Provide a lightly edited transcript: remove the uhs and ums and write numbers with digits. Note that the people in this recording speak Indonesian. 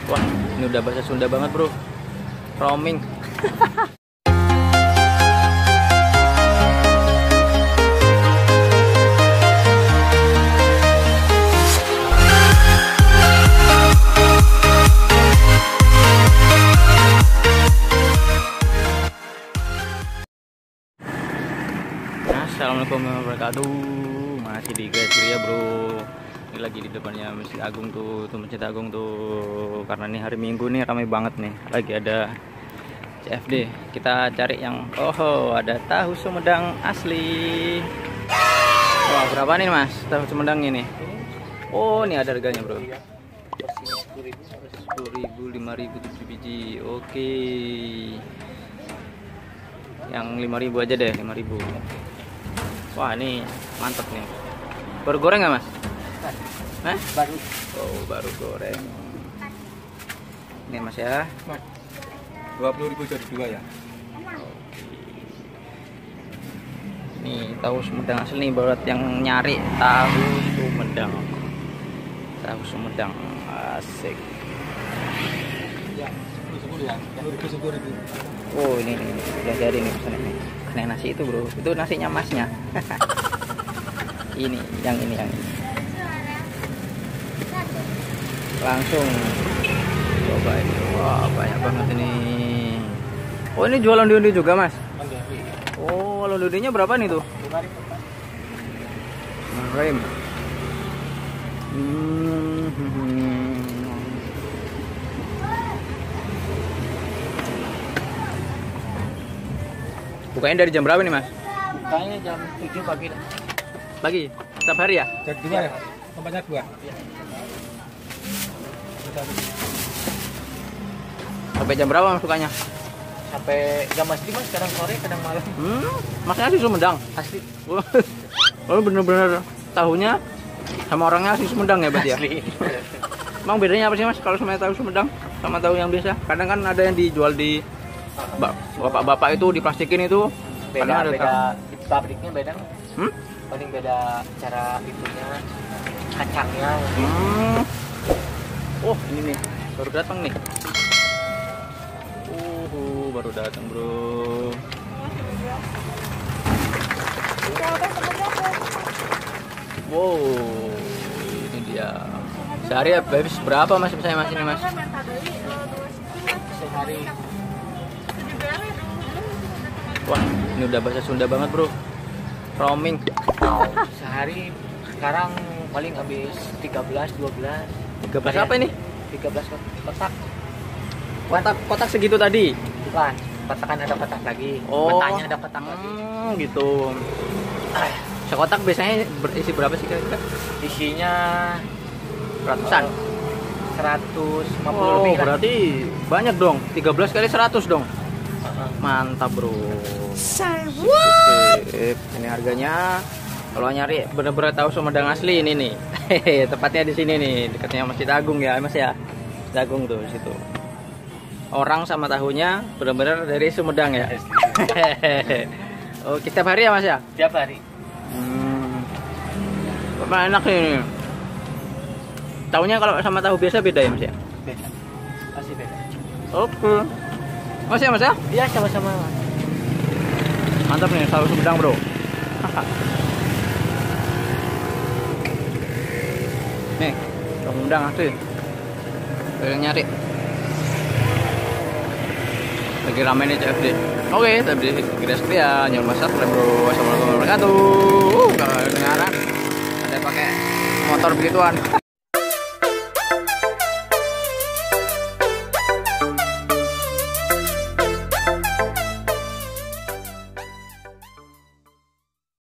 Wah, ini udah bahasa Sunda banget bro. Roaming. Assalamualaikum warahmatullahi wabarakatuh. Masih di Gajria bro. Ini lagi di depannya Masjid Agung tuh Masjid Agung tuh. Karena ini hari Minggu nih ramai banget nih. Lagi ada CFD. Kita cari yang ada tahu Sumedang asli. Wah, berapa nih Mas tahu Sumedang ini? Oh, ini ada harganya bro. 10.000, 5.000, 7 biji. Oke. Yang 5.000 aja deh, 5.000. Wah, ini mantap nih. Baru goreng nggak Mas? Hah? Baru. Oh, baru goreng. Ini Mas ya. 20.000 jadi 2 ya. Nih tahu Sumedang asli nih buat yang nyari tahu Sumedang. Tahu Sumedang asik. Ya, 10 ya. 10.000. Oh, ini udah jadi nih pesannya nih. Kena nasi itu bro. Itu nasinya Masnya. Ini yang ini. Langsung coba ini. Wah, banyak banget ini. Oh, ini jualan onde-onde juga Mas? Oh, kalau onde-ondenya berapa nih tuh? 5.000. Bukanya dari jam berapa nih Mas? Bukanya jam 7 pagi. Pagi? Setiap hari ya? Jam 2 ya? Tempatnya 2. Sampai jam berapa Mas bukanya? Sampai jam masih Mas, kadang sore, kadang malam. Masnya asli Sumedang? Asli. Oh, bener-bener tahunya sama orangnya asli Sumedang ya berarti ya? Asli. Emang bedanya apa sih Mas kalau sama tahu Sumedang sama tahu yang biasa? Kadang kan ada yang dijual di bapak-bapak itu diplastikin itu. Beda, ada beda. Di pabriknya beda. Paling beda cara itunya, kacangnya. Oh, ini nih baru datang nih. Baru datang bro. Wow, ini dia. Sehari habis berapa Mas misalnya Mas ini Mas? Sehari. Wah, ini udah bahasa Sunda banget bro. Roaming. Sehari sekarang paling habis 13, 12. 13 apa ini? 13 kotak. Kotak segitu tadi? Bukan, kotakan ada kotak lagi. Oh, Petanya ada kotak lagi. Gitu. Sekotak biasanya berisi berapa sih kira-kira? Isinya Ratusan? 150 Oh, lebih lah. berarti banyak dong. 13 kali 100 dong. Mantap bro. Sip. Ini harganya kalau nyari bener-bener tahu Sumedang asli ini nih. Tepatnya di sini nih, dekatnya Masjid Agung ya Mas ya. Masjid Agung tuh di situ. Orang sama tahunya bener-bener dari Sumedang ya. Oh, setiap hari ya Mas ya? Tiap hari. Enak ini. Tahunya kalau sama tahu biasa beda ya Mas ya? Beda. Masih beda. Oke. Mas ya Mas ya? Iya, sama-sama. Mantap nih tahu Sumedang bro. Nih, tahu Sumedang asli. Pengen nyari. Lagi rame nih CFD. Oke, tadi kita sekian. Jangan lupa subscribe bro. Assalamualaikum warahmatullahi wabarakatuh. Kalau dengaran ada pakai motor begituan.